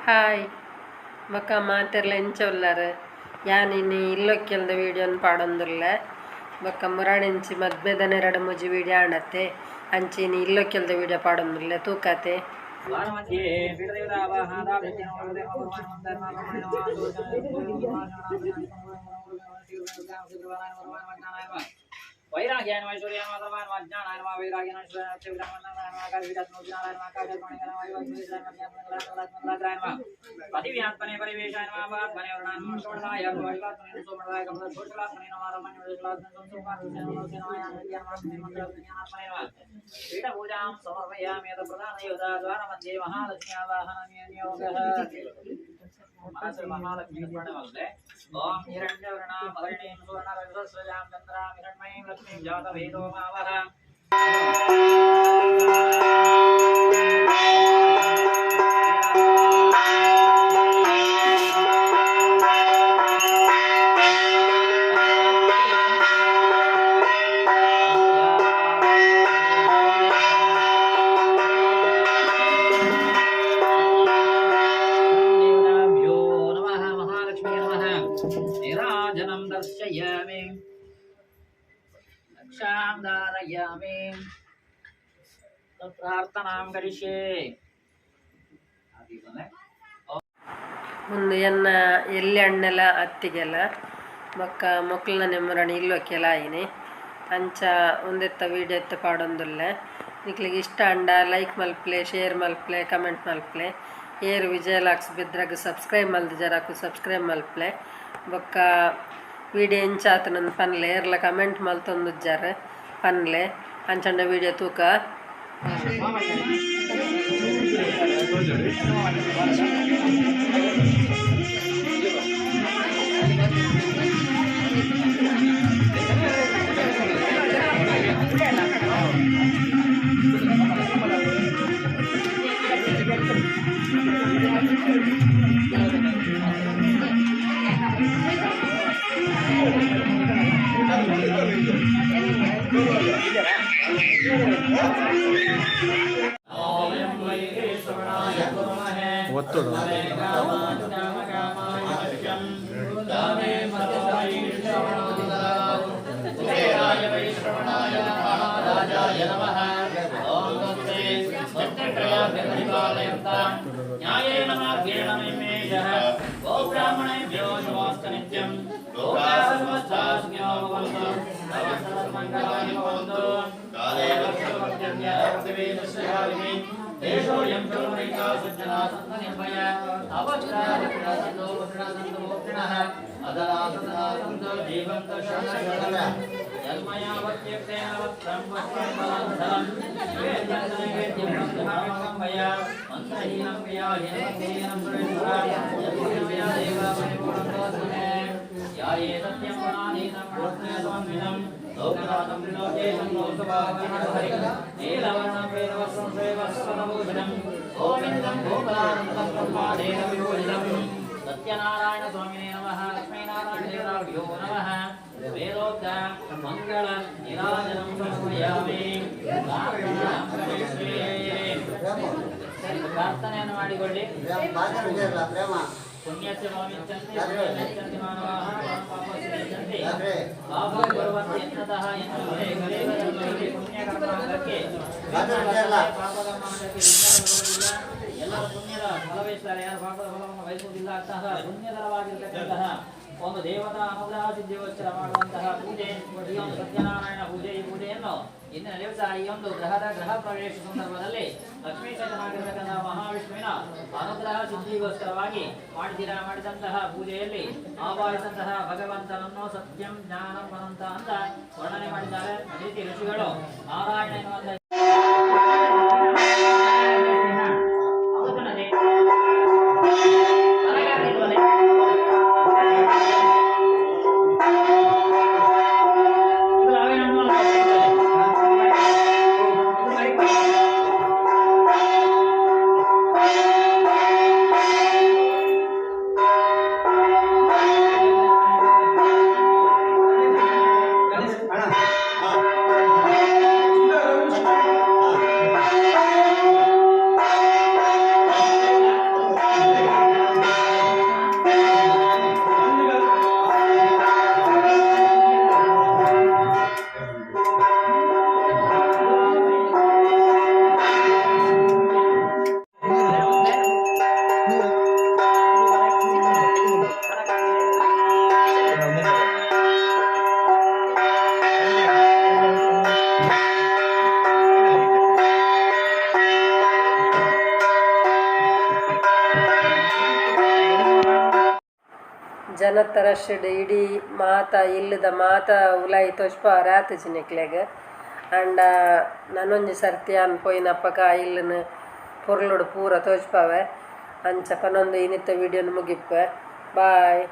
Hi బొక్క మాటర్లు ఎంచొల్లారు యాని ఇల్లొక్కెಲ್ದ వీడియోని ಪಾಡೊಂದುಲ್ಲ ಬೊಕ್ಕ ಮುರಾಣಿಂಚಿ ಮದ್ಮೆದನೆ ಎರಡು ಮುಜಿ ವಿಡಿಯೋ ಆಣತ್ತೆ ಅಂಚಿನಿ ಇಲ್ಲೊಕ್ಕೆಲ್ದ ವಿಡಿಯೋ ಪಾಡೊಂದುಲ್ಲ ತೂಕತೆ वैराग्यान ऐश्वर्यान मात्रमान वाज्ञानान मा वैराग्यान ऐश्वर्यान चिवदामनान मा कालविदात नोजनान मा काजल्पणिकन मा वायुज्ञानान मा पतिव्यात्मने परिवेशान मा वात्मने वर्णान मा शोणनाय वायुवात्मने सोमनाय कमल छोटलात्मने नमारमण्य वेशलात्मने संसुपात्मने नमोसेनायान विद्यामात्मने मंत्रज्ञानात्मने मा पीठ पूजां समर्पयामि यत प्रधान योदा द्वार मध्ये महालक्ष्मी आवाहनमेन योगः मनसु महालक्ष्मी प्रणवल्ले ओम हिरण्यवर्णा मदरणीं सुवर्णरजस्रजां चन्द्रां हिरण्मयीं लक्ष्मीं जातवेदो मावः निराजनं दर्शयामि रक्षां धारयामि प्रार्थनां करिष्ये ಮುಂದೆ ಎನ್ನ ಎಲ್ಲಿ ಹಣ್ಣೆಲ್ಲ ಹತ್ತಿಗೆಲ್ಲ ಬೊಕ್ಕ ಮೊಕ್ಲನ ನೆಮ್ಮರಣಿ ಇಲ್ಲೊಕ್ಕೆಲ್ಲ ಆಯಿನಿ ಅಂಚ ಒಂದೆತ್ತ ವೀಡಿಯೋ ಎತ್ತ ಪಾಡೊಂದುಲ್ಲ ನಿಕ್ಲಿಗೆ ಇಷ್ಟ ಅಂಡ ಲೈಕ್ ಮಲ್ಪ್ಲೆ ಶೇರ್ ಮಲ್ಪ್ಲೆ ಕಮೆಂಟ್ ಮಲ್ಪ್ಲೆ ಏರು ವಿಜಯಲಾಕ್ಸ್ ಬಿದ್ರಾಗ ಸಬ್ಸ್ಕ್ರೈಬ್ ಮಲ್ದು ಜರಾಕು ಸಬ್ಸ್ಕ್ರೈಬ್ ಮಲ್ಪ್ಲೆ ಬೊಕ್ಕ ವೀಡಿಯೋ ಎಂಚಾತ ನನ್ನ ಪನ್ಲೆ ಏರ್ಲ ಕಮೆಂಟ್ ಮಲ್ತೊಂದುಜ್ಜಾರ ಪನ್ಲೆ ಅಂಚಂಡ ವೀಡಿಯೋ ತೂಕ ಒತ್ತಡ न्यायेन मार्गेण निमेषः गो ब्राह्मणेभ्यो शुभोऽस्तु नित्यं लोकाः समस्ताः सुखिनो भवन्तु सर्वमङ्गलानि भवन्तु काले वर्षवर्त्यन्य पृथिवीदृश्यकालिनी देशोऽयं चोरैका सज्जना सन्तनिर्भय अवत्रासन्तो पुत्रासन्तो मोक्षिणः अदरासदासन्तो जीवन्तो शरणशरणः यन्मयावत्यक्तेन वक्त्रं वक्त्रं बलाधरं वेद्यं बन्धुहामं मया मन्त्रहीनं व्याहीनं सुरेन्द्रं देवामणिपूर्णोऽस्मे याये सत्यं वनाधीनं प्रज्ञासमन्वितं लोकनाथं विलोकेशं लोकभावनहरिं नीलवर्णं वेदवस्त्रं श्रेयवस्त्रभूषणं गोविन्दं गोपालनं ब्रह्मादेव विभूषितं सत्यनारायण स्वामिने नमः लक्ष्मीनारायण देवताभ्यो नमः वेदोक्त मंगल निराजनं समर्पयामि ಪ್ರಾರ್ಥನೆಯನ್ನು ಮಾಡಿಕೊಳ್ಳಿ ಪುಣ್ಯಸ್ಯ ಭವಿಷ್ಯಂತಿ ಮಾನವಾಃ ಪಾಪಸ್ಯ ಪಾಪಂ ಕುರ್ವಂತಿ ಯನ್ನತಃ ಯನ್ನತೆ ಪುಣ್ಯಕರ್ಮಕ್ಕೆ ಪಾಪಕರ್ಮಕ್ಕೆ ಎಲ್ಲರ ಪುಣ್ಯದ ಫಲವೇಶ್ವರ ಯಾರು ಪಾಪದ ಫಲವನ್ನು ಬಯಸುವುದಿಲ್ಲ ಅಂತಹ ಪುಣ್ಯಕರವಾಗಿರತಕ್ಕಂತಹ ಒಂದು ದೇವತಾ ಅನುಗ್ರಹ ಸಿದ್ಧಿಗೋಸ್ಕರ ಮಾಡುವಂತಹ ಪೂಜೆ ಈ ಒಂದು ಸತ್ಯನಾರಾಯಣ ಪೂಜೆ ಈ ಪೂಜೆಯನ್ನು ಇಂದಿನ ದಿವಸ ಈ ಒಂದು ಗೃಹ ಪ್ರವೇಶ ಸಂದರ್ಭದಲ್ಲಿ ಲಕ್ಷ್ಮೀ ಸಹಿತನಾಗಿರತಕ್ಕಂತಹ ಮಹಾವಿಷ್ಣುವಿನ ಅನುಗ್ರಹ ಸಿದ್ಧಿಗೋಸ್ಕರವಾಗಿ ಮಾಡಿದಂತಹ ಪೂಜೆಯಲ್ಲಿ ಆವಾಹಿಸಿದಂತಹ ಭಗವಂತನನ್ನು ಸತ್ಯಂ ಜ್ಞಾನಂ ಅನಂತ ಅಂತ ವರ್ಣನೆ ಮಾಡಿದ್ದಾರೆ. ಅದೇ ರೀತಿ ಋಷಿಗಳು ನಾರಾಯಣ ಎನ್ನುವಂತಹ ಜನತ ರಶ್ಡ್ ಇಡೀ ಮಾತ ಇಲ್ಲದ ಮಾತ ಉಲಾಯಿ ತೋಜ್ಪ ರಾತಜಿ ನಿಕ್ಲೆಗ್ ಅಂಡ ನನೊಂಜಿ ಸರ್ತಿ ಪೋಯಿನಪ್ಪಗ ಇಲ್ಲನ ಪೊರ್ಲುಡು ಪೂರ ತೋಜ್ಪಾವೆ ಅಂಚ ಪನೊಂದು ಇನ್ನಿತ್ತ ವಿಡಿಯೋನು ಮುಗಿಪ್ಪೆ ಬಾಯ್.